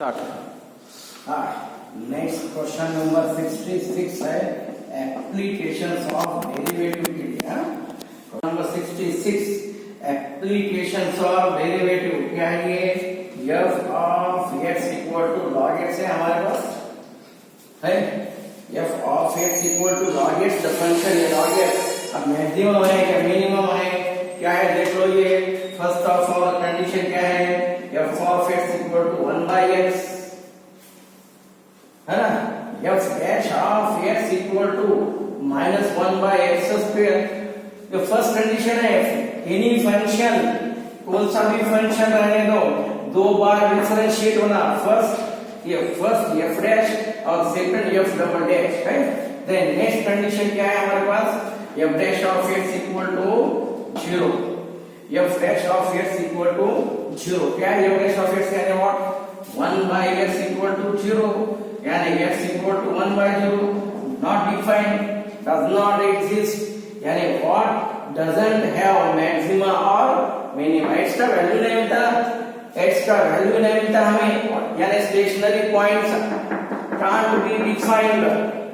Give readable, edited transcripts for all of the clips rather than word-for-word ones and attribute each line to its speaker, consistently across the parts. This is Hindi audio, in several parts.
Speaker 1: नेक्स्ट क्वेश्चन नंबर 66 है एप्लीकेशंस ऑफ डेरिवेटिव के लिए। Question number 66 applications of derivative क्या है ये f of x equal to log x है हमारे पास है। f of x equal to log x the function है log x। अब मैक्सिमम है क्या मिनिमम है क्या है देख लो। ये फर्स्ट ऑफ ऑल कंडीशन क्या है f of x equal to 1 by x है ना। f dash of x equal to minus 1 by x square. ये फर्स्ट कंडीशन है एनी फंक्शन कौन सा भी फंक्शन रहने दो बार डिफरेंशिएट होना। फर्स्ट f डैश और सेकंड f डबल डैश है। देन नेक्स्ट कंडीशन क्या है हमारे पास f dash of x equal to 0। f dash of x equal to 0 क्या है f डैश ऑफ x यानी what 1 by x equal to 0 यानी x equal to 1 by 0 not defined does not exist यानी what doesn't have maxima or minima। x का वैल्यू नहीं मिलता हमें यानी stationery points can't be defined।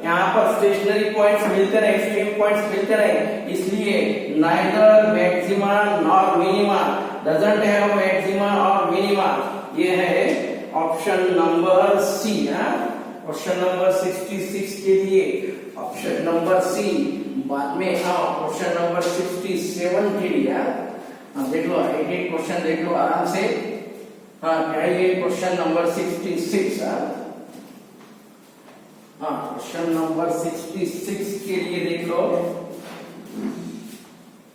Speaker 1: यहाँ पर स्टेशनरी पॉइंट्स मिलते रहे एक्सट्रीम पॉइंट्स मिलते रहे इसलिए neither maxima nor minima doesn't have maxima or minima। ये है option number C. Question number 66 के लिए ऑप्शन नंबर सी। बाद में क्वेश्चन नंबर 67 के लिए देख लो एक क्वेश्चन देख लो आराम से। क्या ये क्वेश्चन नंबर 66 क्वेश्चन नंबर 66 के लिए देख लो।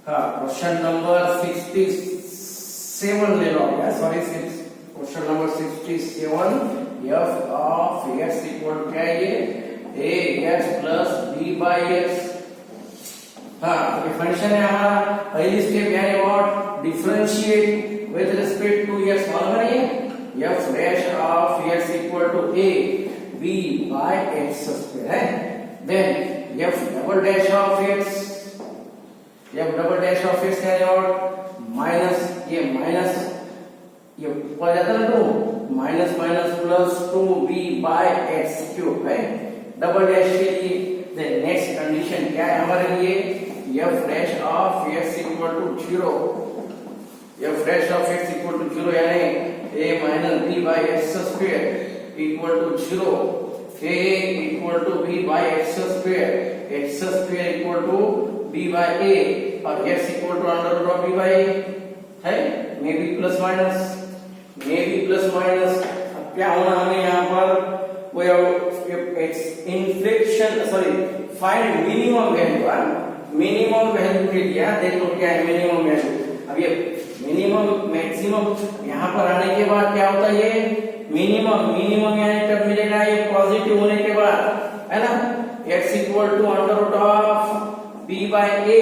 Speaker 1: क्वेश्चन नंबर 67 ले लो sorry question number 67 f of x equal क्या है ये ax plus b by x। ये फंक्शन है हमारा पहली स्टेप यानी what differentiate with respect to x मालूम है ये f dash of x equal to a b by x square है। Then f double dash of x यानी व्हाट माइनस ये ऊपर जाता है तो minus plus 2b by x cube है डबल डैश के लिए। नेक्स्ट कंडीशन क्या है हमारे लिए f dash of x equal to 0 यानी a minus b by x square equal to 0 a equal to b by x square equal to b by a और x equal to under root of b by a है। मे बी प्लस माइनस अब क्या होना हमें यहाँ पर वो inflection sorry find minimum value के लिए देख लो क्या है मिनिमम वैल्यू। अब ये मिनिमम मैक्सिमम यहाँ पर आने के बाद क्या होता है ये मिनिमम यानी कब मिलेगा ये पॉजिटिव होने के बाद है ना। x equal to under root of b by a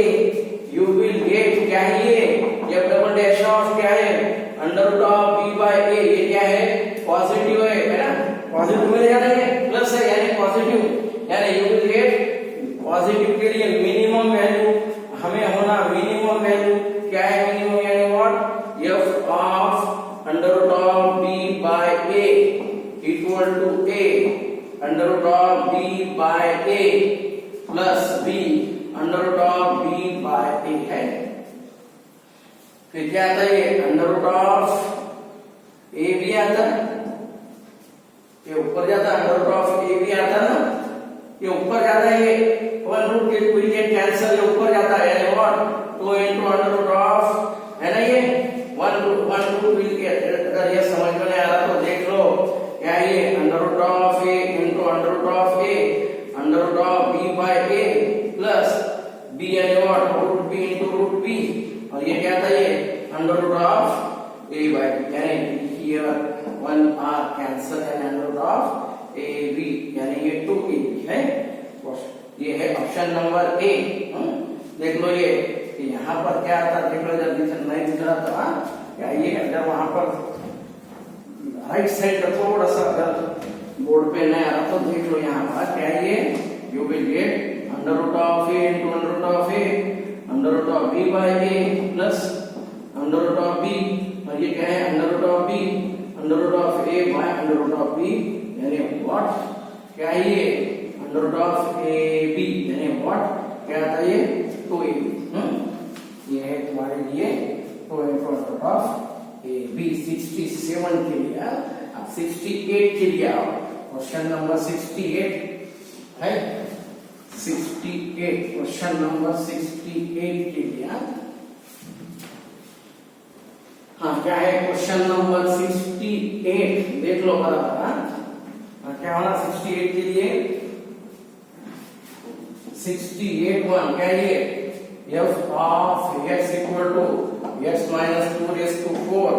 Speaker 1: you will get क्या है ये डबल डैश ऑफ क्या है under root of b by a। ये क्या है पॉजिटिव है ना। पॉजिटिव में जाना है प्लस है यानी पॉजिटिव यानी यू विल गेट पॉजिटिव के लिए मिनिमम वैल्यू हमें होना मिनिमम वैल्यू क्या है मिनिमम यानी what f of under root of b by a equal to a under root of b by a plus b under root of b by a है। फिर क्या आता है ये अंडर रूट ऑफ a भी आता ये ऊपर जाता अंडर रूट ऑफ a भी आता ना ये ऊपर जाता है ये वन रूट के कोई ये कैंसिल ये ऊपर जाता है यानी what 2 into under root of है ना ये 1 रूट विल गेट। अगर ये समझ में नहीं आ रहा तो देख लो क्या ये under root of a into under root of a under root of b by a plus b यानी what root b into root b और ये क्या था ये under root of a by यानी here 1 r cancel and under root of a b यानी ये 2a है। ये है ऑप्शन नंबर ए। देख लो ये यहाँ पर क्या आता देख लो जब नहीं दिख रहा था क्या ये अगर वहां पर राइट साइड का थोड़ा सा अगर बोर्ड पे नहीं आ रहा तो देख लो यहाँ पर क्या ये you will get under root of a into under root of a under root of b by a plus under root of b और ये क्या है under root of b under root of a by under root of b यानी व्हाट क्या है ये under root of a b यानी व्हाट क्या आता है ये 2ab ये है तुम्हारे लिए 2 under root of a b 67 के लिए अब 68 के लिए आओ क्वेश्चन नंबर 68 है 68 क्वेश्चन नंबर 68 के लिए हाँ क्या है क्वेश्चन नंबर 68 देख लो बराबर क्या होना 68 के लिए 68 वन क्या ये f of x equal to x minus 2 raise to 4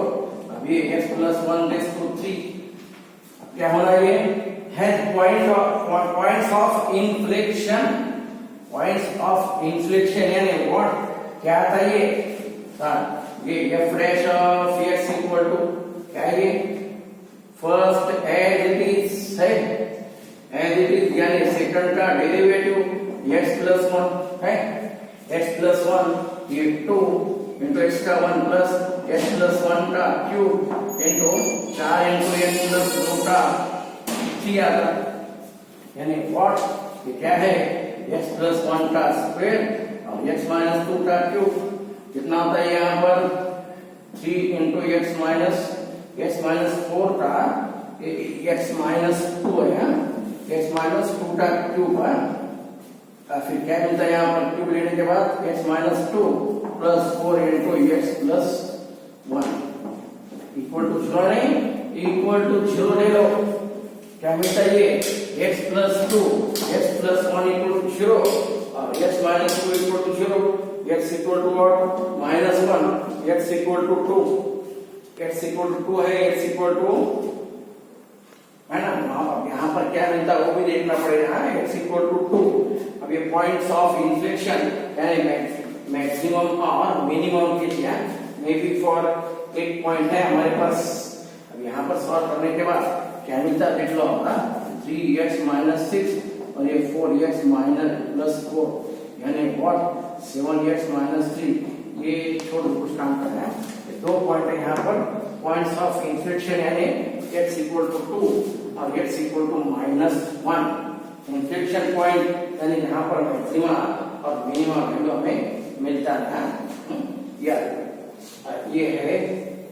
Speaker 1: अब ये x प्लस 1 रेस टू 3 क्या होना ये हैज पॉइंट्स ऑफ इन्फ्लेक्शन यानी व्हाट क्या था ये f dash of x equal to क्या ये फर्स्ट एज इट इज है एज इट इज यानी सेकंड का डेरिवेटिव x प्लस 1 है x प्लस 1 ये 2 इंटू x का 1 प्लस x प्लस 1 का cube into 4 into x plus 2 का 3 आता यानी व्हाट ये क्या है x प्लस 1 का स्क्वायर और x माइनस 2 का क्यूब कितना होता है यहाँ पर 3 इंटू x माइनस 4 का x माइनस 2 है x माइनस 2 का क्यूब है फिर क्या मिलता है यहाँ पर क्यूब लेने के बाद x minus 2 plus 4 into x plus 1 equal to 0 नहीं इक्वल टू 0 ले लो क्या मिलता है ये x plus 2 x plus 1 equal to 0 और x minus 2 equal to 0 x equal to what minus 1 x equal to 2 x equal to 2 है x इक्वल टू है ना यहाँ पर क्या मिलता है वो भी देखना पड़ेगा x इक्वल टू 2 अब ये पॉइंट्स ऑफ इन्फ्लेक्शन यानी मैक्सिमम और मिनिमम के लिए मे बी फॉर एक पॉइंट है हमारे पास अब यहाँ पर सॉल्व करने के बाद क्या मिलता है देख लो 3x माइनस 6 और ये 4x माइनस प्लस 4 यानी व्हाट 7x माइनस 3 ये छोड़ कुछ काम करना है ये दो पॉइंट है यहाँ पर पॉइंट्स ऑफ इन्फ्लेक्शन यानी x इक्वल टू 2 और x equal to minus 1 inflection point यानी यहाँ पर मैक्सिमा और मिनिमा वैल्यू हमें मिलता है ये है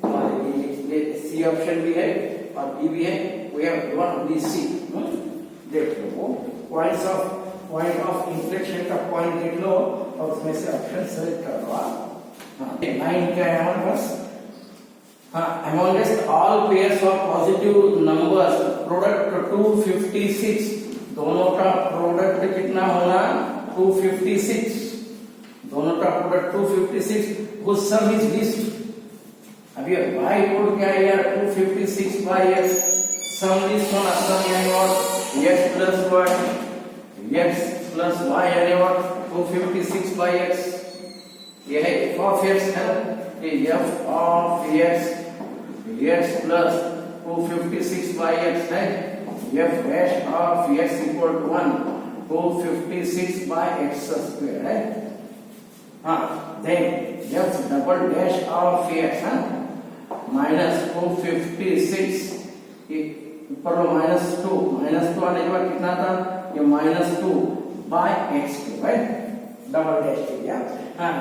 Speaker 1: हमारे लिए सी ऑप्शन भी है और बी भी है वी हैव गिवन ओनली सी देख लो पॉइंट ऑफ इन्फ्लेक्शन का पॉइंट देख लो और उसमें से ऑप्शन सेलेक्ट कर लो हाँ 9 क्या है हमारे पास हाँ amongst all pairs of positive numbers product 256 दोनों का प्रोडक्ट कितना होना 256 दोनों का product 256 whose sum is least अब ये y कोड क्या है यार 256 by x सम लिस्ट होना सम यानी और x प्लस y यानी और 256 by x ये है f of x है ये f of x plus 256 by x है f dash of x equal to 1 256 by x square है हाँ then f double dash of x है minus 256 ऊपर लो -2 आने के बाद कितना था ये -2 by x right double dash किया हाँ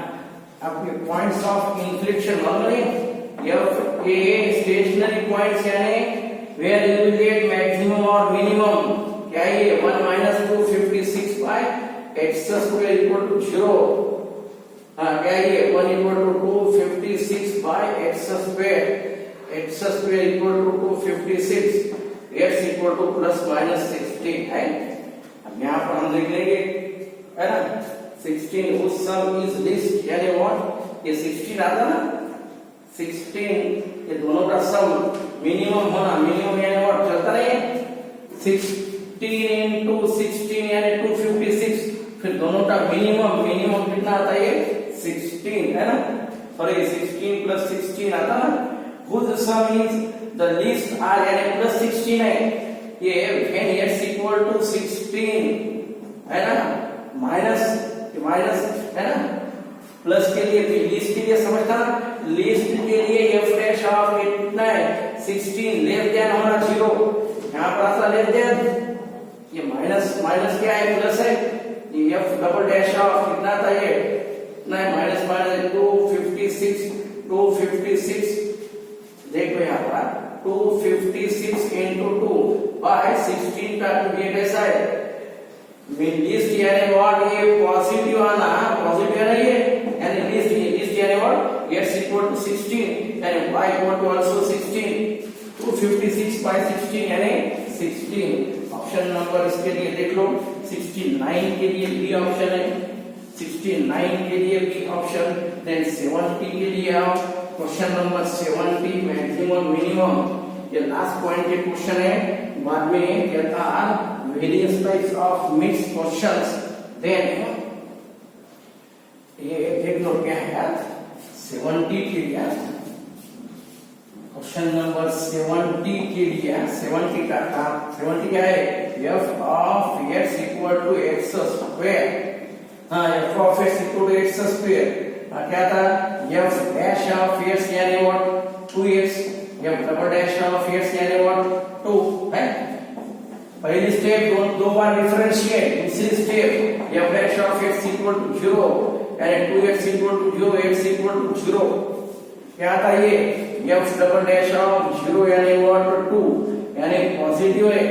Speaker 1: अब ये points of inflection normally f a stationary points यानी where you will get maximum or minimum क्या ये 1 minus 256 by x square equal to 0 हाँ क्या ये 1 equal to 256 by x square equal to 256 x equal to plus minus 16 है अब यहाँ पर हम लिख लेंगे है ना 16 whose sum is least यानी what ये 16 आता ना 16 ये दोनों का सम मिनिमम होना मिनिमम यानी और चलता नहीं 16 into 16 यानी 256 फिर दोनों का मिनिमम कितना आता है ये 16 है ना सॉरी 16 plus 16 आता ना whose sum is the least r यानी plus 16 है ये when x equal to 16 है ना माइनस है ना प्लस के लिए भी लीस्ट के लिए समझना लीस्ट के लिए f डैश ऑफ कितना है 16 लेस देन होना 0, यहाँ पर आता लेस देन, ये माइनस माइनस क्या है प्लस है, ये एफ डबल डैश ऑफ कितना था ये कितना है माइनस माइनस 256 देखो यहाँ पर 256 into 2 by 16 का ये कैसा है लिस्ट यानी व्हाट ये पॉजिटिव आना पॉजिटिव है ना ये यानी लिस्ट यानी व्हाट x equal to 16 यानी y equal to also 16 256 by 16 यानी 16 ऑप्शन नंबर इसके लिए देख लो 69 के लिए बी ऑप्शन है 69 के लिए बी ऑप्शन देन 70 के लिए आओ क्वेश्चन नंबर 70 मैक्सिमम मिनिमम ये लास्ट पॉइंट के क्वेश्चन है बाद में कहता various types of mixed questions then ये देख लो क्या है 70 के लिए क्वेश्चन नंबर 70 के लिए 70 का 70 क्या है f of x equal to x square f of x equal to x square क्या था f dash of x यानी what 2x f double dash of x यानी what 2 है पहली स्टेप दो बार डिफरेंशिएट दूसरी step f dash of x equal to 0 यानी 2x equal to 0 x equal to 0 क्या था ये f double dash of 0 यानी what 2 यानी पॉजिटिव है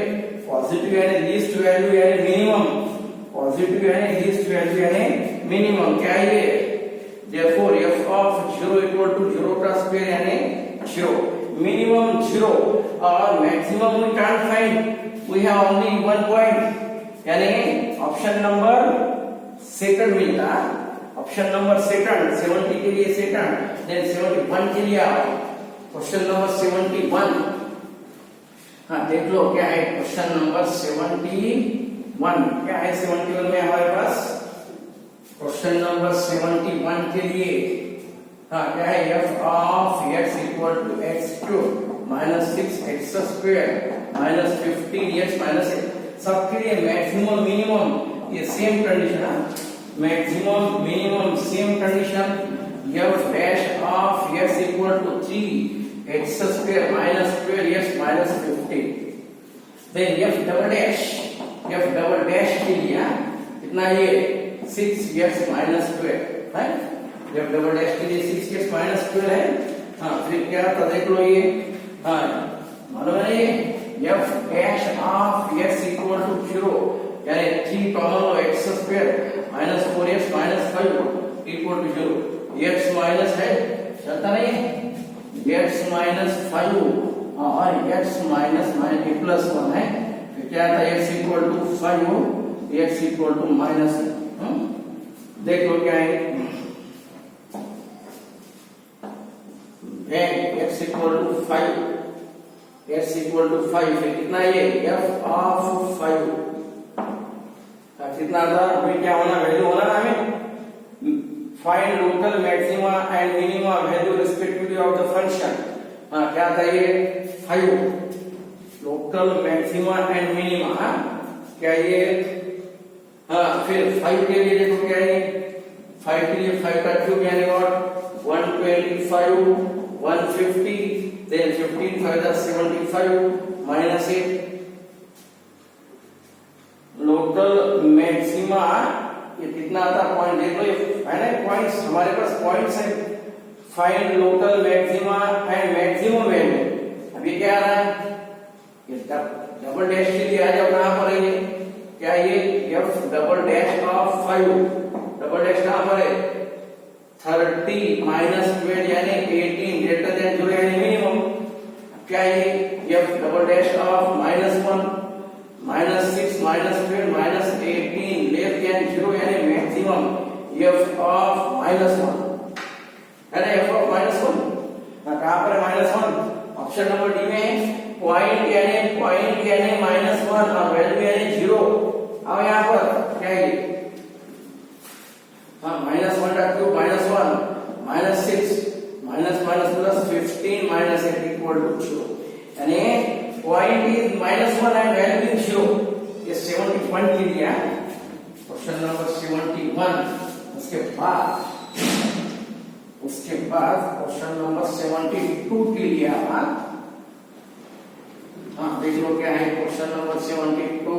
Speaker 1: पॉजिटिव यानी लीस्ट वैल्यू यानी मिनिमम पॉजिटिव यानी लीस्ट वैल्यू यानी मिनिमम क्या है ये therefore f of 0 equal to 0 का स्क्वायर यानी 0 minimum 0 और maximum we can't find we have only one point यानी ऑप्शन नंबर सेकंड मिलता ऑप्शन नंबर सेकंड 70 के लिए सेकंड देन 71 के लिए आओ क्वेश्चन नंबर 71 हाँ देख लो क्या है क्वेश्चन नंबर 71 क्या है 71 में हमारे पास क्वेश्चन नंबर 71 के लिए हाँ क्या है f of x equal to x cube minus 6x square minus 15x minus 8 सबके लिए मैक्सिमम मिनिमम ये सेम कंडीशन है maximum minimum same condition f dash of x equal to 3x square minus 12x minus 15 then f double dash के लिए कितना ये 6x minus 12 है जब डबल डैश के लिए 6x minus 12 है हाँ फिर क्या था देख लो ये हाँ मालूम है ये f dash of x equal to 0 यानी 3 common low x square minus 4x minus 5 equal to 0 x minus है चलता नहीं x minus 5 और x minus माइनस प्लस 1 है फिर क्या था x equal to 5 x equal to minus देख लो क्या है x equal to 5 x equal to 5 है कितना ये f of 5 कितना था हमें क्या होना वैल्यू होना ना हमें find local maxima and minima value respectively of the function क्या था ये 5 लोकल मैक्सिमा एंड मिनिमा क्या ये फिर 5 के लिए देखो क्या है 5 के लिए 5 का क्यूब यानी what 125 150 then 15 5 is 75 minus 8 local maxima ये कितना आता पॉइंट देख लो है ना पॉइंट्स हमारे पास पॉइंट्स है find local maxima and maximum value अभी क्या आ रहा है ये डबल डैश के लिए आ जाओ कहां पर है ये क्या ये f double dash of 5 double dash कहां पर है 30 minus 12 यानी 18 ग्रेटर देन 0 यानी मिनिमम क्या ये f double dash of -1 -6 -12 -18 less than 0 यानी मैक्सिमम f ऑफ -1 है ना f ऑफ -1 कहां पर है -1 ऑप्शन नंबर डी में पॉइंट यानी -1 और वैल्यू यानी 0 अब यहां पर क्या है -1 का cube -1 -6 minus plus 15 minus 8 equal to 0 यानी point is -1 and value is 0 ये 71 के लिए क्वेश्चन नंबर 71 उसके बाद क्वेश्चन नंबर 72 के लिए हाँ देख लो क्या है क्वेश्चन नंबर 72।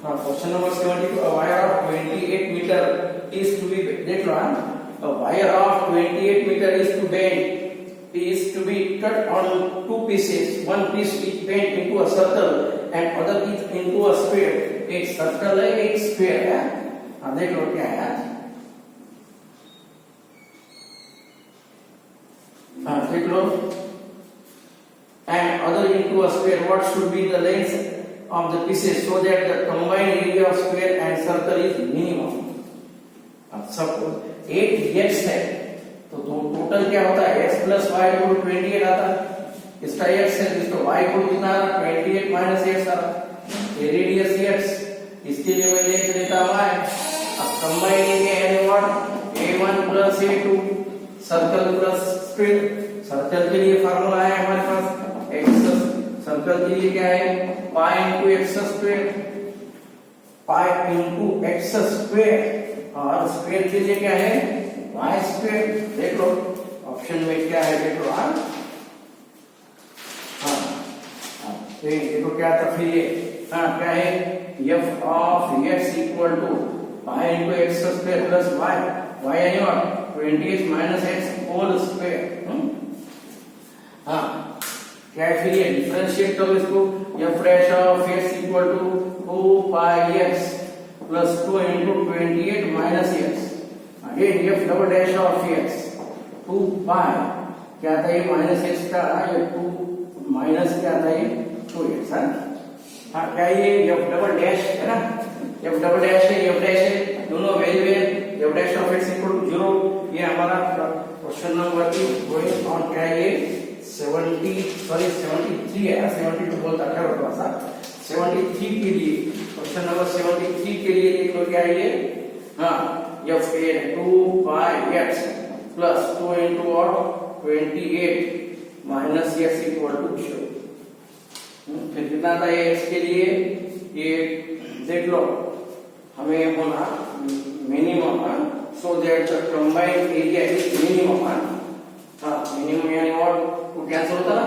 Speaker 1: हाँ question number 72, a wire of 28 meter is to be, देख लो हाँ, a wire of 28 meter is to be cut on two pieces. One piece is bent into a circle and other is into a square. एक सर्कल है एक स्क्वायर है। हाँ देख लो क्या है। हाँ देख लो, and other into a square. What should be the length of the pieces so that the combined area of square and circle is minimum? अब सब 8x है तो टोटल क्या होता है x plus y equal to 28 आता है। इसका x है इसको y equal कितना आ रहा है 28 minus x आ रहा है। ये रेडियस x, इसके लिए मैं लिख लेता हूं y। अब कंबाइन एरिया यानी what a1 plus a2 circle plus square. Circle के लिए फार्मूला है हमारे पास x, सर्कल के लिए क्या है पाई इंटू एक्स स्क्वायर, पाई इंटू एक्स स्क्वायर, और स्क्वायर के लिए क्या है वाई स्क्वायर। देख लो ऑप्शन में क्या है, देख लो हाँ देखो क्या था फिर ये हाँ क्या है f of x equal to pi into x square plus y, y यानी what 28 minus x whole square. हाँ क्या है फिर ये डिफरेंशिएट करो इसको, f dash of x equal to 2 pi x plus 2 into 28 minus x, again f double dash of x 2 pi क्या था ये माइनस x का ये 2 माइनस क्या था ये 2x। हाँ क्या ये f डबल डैश है ना, f डबल डैश है f डैश है दोनों वैल्यू है, f dash of x equal to 0। ये हमारा क्वेश्चन नंबर की गोइंग ऑन क्या है ये 73 है, 72 बोलता कर थोड़ा सा 73 के लिए, क्वेश्चन नंबर 73 के लिए देख लो क्या है ये हाँ f है 2 पाई x प्लस 2 इंटू और 28 माइनस x इक्वल टू 0। फिर कितना था ये x के लिए, ये देख लो हमें होना minimum so that the combined area is minimum. हाँ मिनिमम यानी व्हाट टू कैंसिल होता ना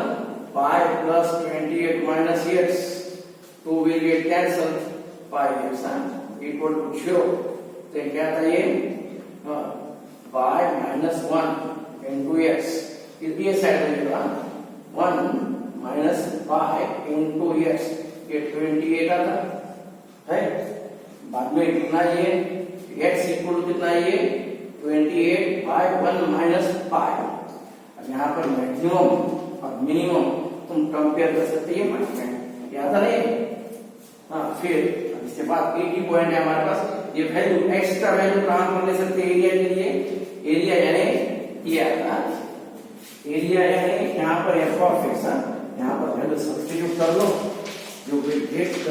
Speaker 1: pi plus 28 minus x, 2 will get cancel pi x equal to 0। तो क्या था ये पाई माइनस 1 इंटू x, ये साइड में लेगा 1 माइनस पाई इंटू x, ये 28 आता है। बाद में कितना ये x इक्वल कितना ये 28 पाई 1 माइनस पाई। अब यहाँ पर मैक्सिमम और मिनिमम तुम कंपेयर कर सकते हैं याद है नहीं। हाँ फिर इसके बाद एक ही पॉइंट है हमारे पास, ये वैल्यू x का वैल्यू कहां पर ले सकते हैं एरिया के लिए, एरिया यानी ये आता एरिया यानी यहाँ पर f ऑफ x, यहाँ पर वैल्यू सब्स्टिट्यूट कर लो जो विल गेट द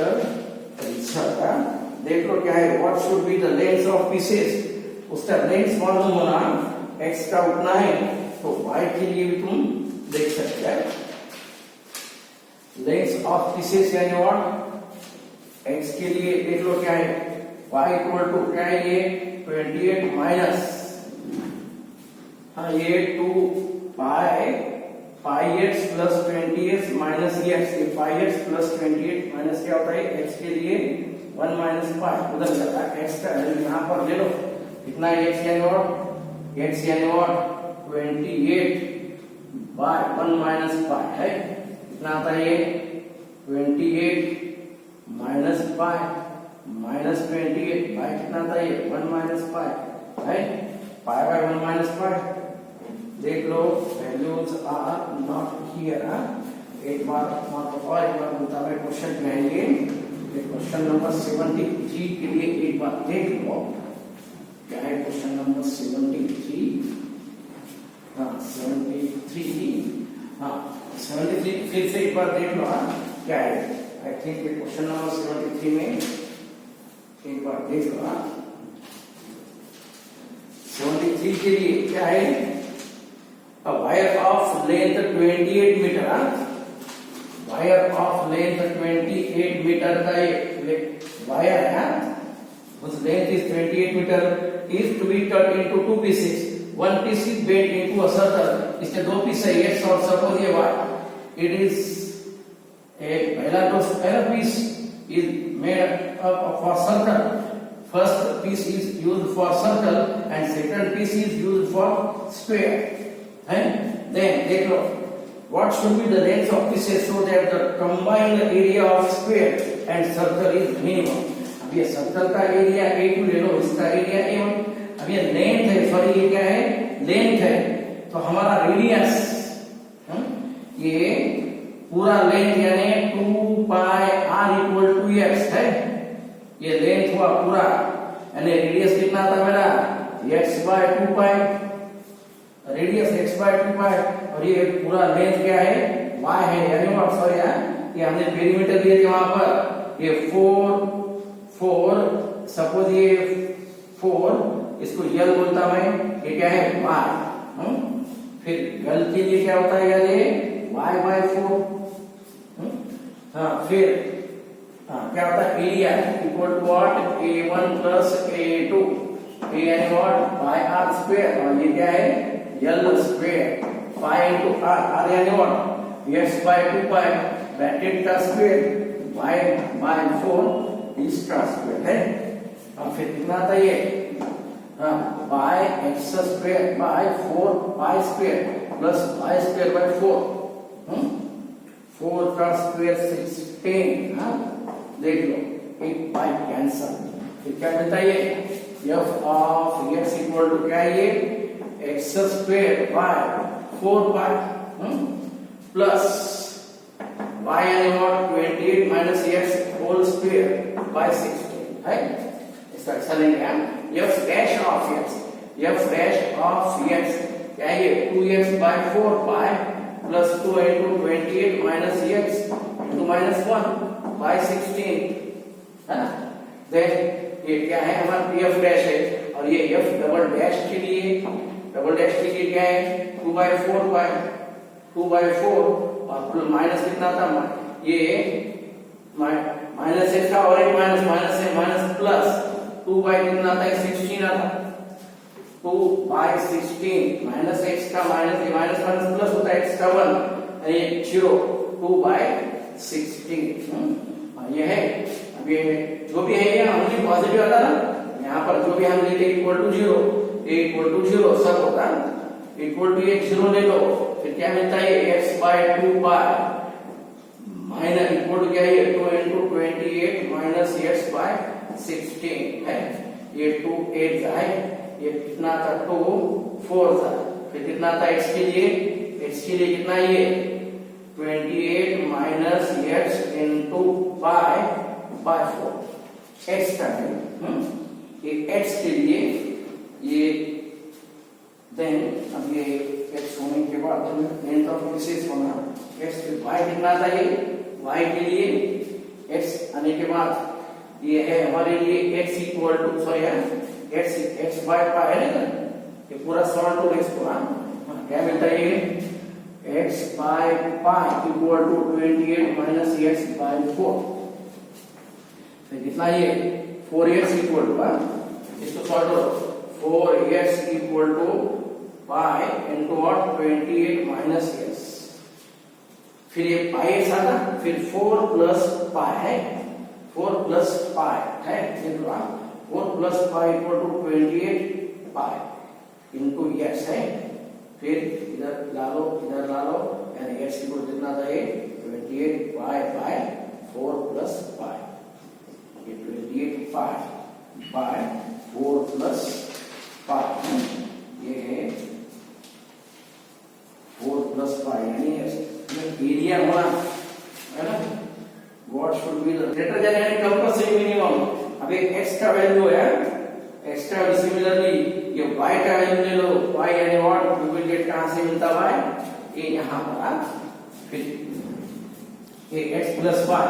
Speaker 1: आंसर। देख लो क्या है what should be the length of pieces, उसका लेंथ मालूम होना x का उतना है तो y के लिए भी तुम देख सकते हैं लेंथ ऑफ पीसेस यानी व्हाट x के लिए देख लो क्या है y इक्वल टू क्या है ये 28 माइनस हाँ ये 2 pi x plus 28 minus x, ये पाई x प्लस 28 माइनस क्या होता है x के लिए 1 माइनस पाई उधर जाता है x का वैल्यू यहाँ पर ले लो कितना x यानी व्हाट 28 बाय 1 माइनस पाई है कितना आता है ये 28 माइनस पाई माइनस 28 बाय कितना आता है 1 माइनस पाई है पाई बाय 1 माइनस पाई। देख लो वैल्यूज आर नॉट हियर। एक बार और एक बार मुताबिक क्वेश्चन कहेंगे, क्वेश्चन नंबर 73 के लिए एक बार देख लो क्या है क्वेश्चन नंबर 73। हाँ 73 फिर से एक बार देख लो क्या है। आई थिंक क्वेश्चन नंबर 73 में एक बार देख लो 73 के लिए क्या है a wire of length 28 meter, wire of length 28 meter का ये wire है whose length is 28 meter is to be cut into two pieces. One piece is bent into a circle. इसके दो पीस है एक्स और सपोज ये वाई, इट इज एक पहला piece is made up for circle, first piece is used for circle and second piece is used for square है। देन देख लो what should be the length of pieces so that the combined area of square and circle is minimum। अब ये सर्कल का एरिया A2 ले लो, इसका एरिया A1। अब ये लेंथ है, सॉरी ये क्या है, लेंथ है, तो हमारा रेडियस ये पूरा लेंथ यानी 2 पाई r इक्वल टू x है, ये लेंथ हुआ पूरा, यानी रेडियस कितना था मेरा x by 2 pi, radius x by 2 पाई, और ये पूरा लेंथ क्या है y है, यानी व्हाट सॉरी ये हमने पेरीमीटर लिए थे वहां पर, ये 4 सपोज ये 4, इसको यल बोलता मैं, ये क्या है y, फिर यल के लिए क्या होता है यार ये y बाय 4, हाँ फिर क्या होता है area equal to what a1 plus a2, a यानी व्हाट बाय r स्क्वायर, और ये क्या है यल स्क्वायर, पाई इनटू r यानी what x by 2 pi bracket का स्क्वायर y बाय 4 इसका स्क्वायर है। अब फिर कितना आता है ये by x square by 4 pi square plus y square by 4, 4 का स्क्वायर 16, देख लो एक पाई कैंसल, फिर क्या मिलता है ये f of x equal to क्या है ये x square by 4 pi plus y यानी what 28 minus x whole square by 16 है। इसका अच्छा लेंगे f dash of x, f dash of x क्या है ये 2x by 4 pi plus 2 into 28 minus x into minus 1 by 16 है ना। देन ये क्या है हमारा f डैश है, और ये f डबल डैश के लिए क्या है 2 बाय 4 पाई 2 बाय 4 और माइनस कितना था ये माइनस x का और एक माइनस है माइनस प्लस 2 बाय कितना था 16 आता 2 बाय 16 माइनस x का माइनस प्लस होता है x का 1 और ये 0 2 बाय 16 ये है। अब ये जो भी है ये हमने पॉजिटिव आता ना, यहाँ पर जो भी हम लेते equal to 0, a equal to 0 सब होता है, इक्वल टू ये 0 ले लो, फिर क्या मिलता है x by 2 pi minus equal to क्या है 2 into 28 माइनस x बाय 16 है, ये 2 8 जाए, ये कितना था 2 4 था, फिर कितना था x के लिए कितना ये 28 minus x into pi by 4 x का है, ये x के लिए ये देन अब ये x होने के बाद लेंथ ऑफ पीसेस होना x के y कितना था ये y के लिए x आने के बाद ये है हमारे लिए x equal to sorry x by pi है ना, ये पूरा सॉल्व टू x को क्या मिलता है ये x by pi equal to 28 minus x by 4, फिर कितना ये 4x इक्वल टू इसको सॉल्व करो 4x equal to pi into what 28 minus x, फिर ये पाई x आता, फिर 4 प्लस पाई है 4 प्लस पाई है 4 plus pi equal to 28 pi into x है, फिर इधर ला लो यानी x इक्वल कितना था ये 28 पाई बाय 4 प्लस पाई, ये 28 पाई बाय 4 प्लस पाई, ये है 4 प्लस पाई यानी एरिया होना है ना, what should be the greater than यानी कंपल्सरी मिनिमम। अब ये x का वैल्यू है, x का सिमिलरली ये y का वैल्यू ले लो, y यानी व्हाट वी विल गेट कहां से मिलता y ये यहां पर, फिर ये x plus y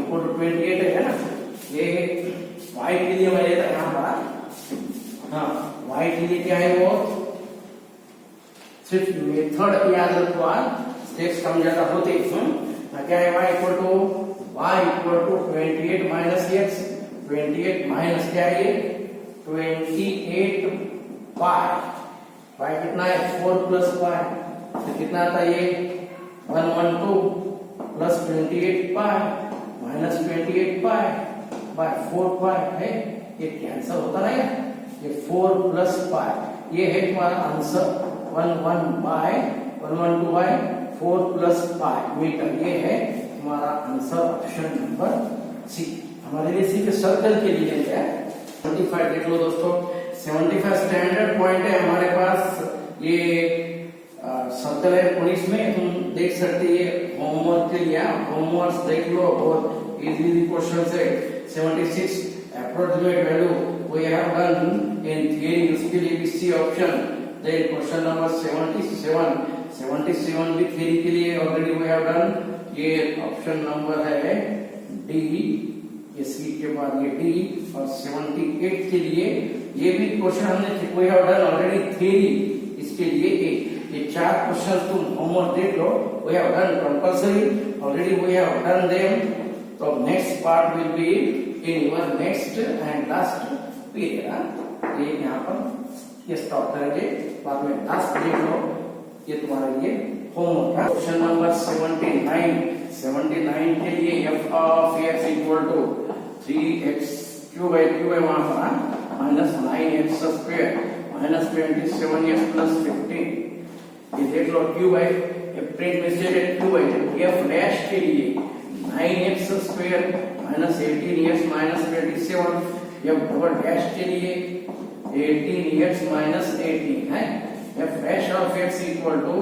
Speaker 1: equal to 28 है ना, ये y के लिए मैं लेता यहां पर y के लिए क्या है वो सिर्फ मेथड याद रखवा, स्टेप्स कम ज्यादा होते क्या है y equal to 28 minus x 28 minus क्या है 28 पाई कितना है 4 प्लस पाई तो कितना आता है ये 112 plus 28 pi minus 28 pi by 4 पाई है, ये कैंसिल होता ना ये 4 प्लस पाई, ये है तुम्हारा answer 112 by 4 plus pi metre, ये है तुम्हारा आंसर ऑप्शन नंबर सी। हमारे लिए सी के सर्कल के लिए है 75 देख लो दोस्तों, 75 स्टैंडर्ड पॉइंट है हमारे पास, ये सर्कल है 19 में, तुम देख सकते ये होमवर्क के लिए, होमवर्क देख लो और इजीली क्वेश्चन है। 76 approximate value we have done in theory, उसके लिए भी C option. Then question number 77 भी theory के लिए ऑलरेडी we have done, ये ऑप्शन नंबर है डी, ये सी के बाद ये डी, और 78 के लिए ये भी क्वेश्चन हमने we have done already theory, इसके लिए ये 4 क्वेश्चन तुम होमवर्क देख लो, we have done compulsory already, we have done them, तो next part will be in your next and last period। ये यहाँ पर ये स्टॉप करेंगे, बाद में लास्ट देख लो, ये तुम्हारे लिए होमवर्क है। क्वेश्चन नंबर 79 के लिए f of x equal to 3x cube by cube है वहां पर minus 9x square minus 27x plus 15, ये देख लो क्यूब है, प्रिंट में से क्यूब है, f डैश के लिए 9x square minus 18x minus 27, f double dash के लिए 18x माइनस 18 है, f dash of x equal to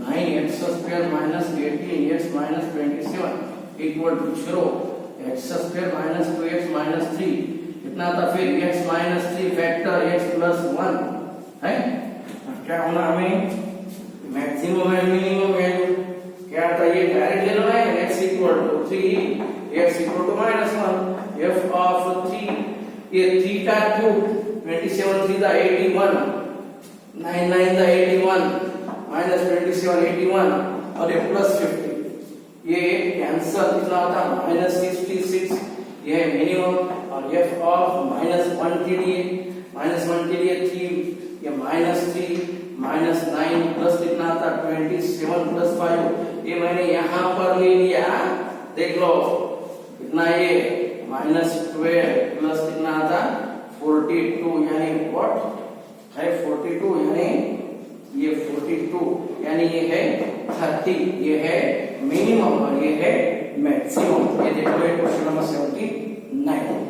Speaker 1: 9x square minus 18x minus 27 equal to 0, x square minus 2x minus 3 कितना था फिर x minus 3 factor x plus 1 है, क्या होना हमें मैक्सिमम एंड मिनिमम वैल्यू क्या था, ये डायरेक्ट ले लो ना, x equal to 3 x equal to minus 1 f of 3, ये 3 का क्यूब 27 3 था 81 9 9 था 81 माइनस 27 81 और ये प्लस 50, ये आंसर कितना होता माइनस 66, ये है मिनिमम। और f ऑफ माइनस 1 के लिए 3, ये माइनस 3 माइनस 9 प्लस कितना था 27 प्लस 5, ये मैंने यहाँ पर ले लिया, देख लो कितना ये माइनस 12 प्लस कितना था 42, यानी व्हाट है 42, यानी ये 42 यानी ये है 30, ये है मिनिमम और ये है मैक्सिमम। ये देखो क्वेश्चन नंबर 79।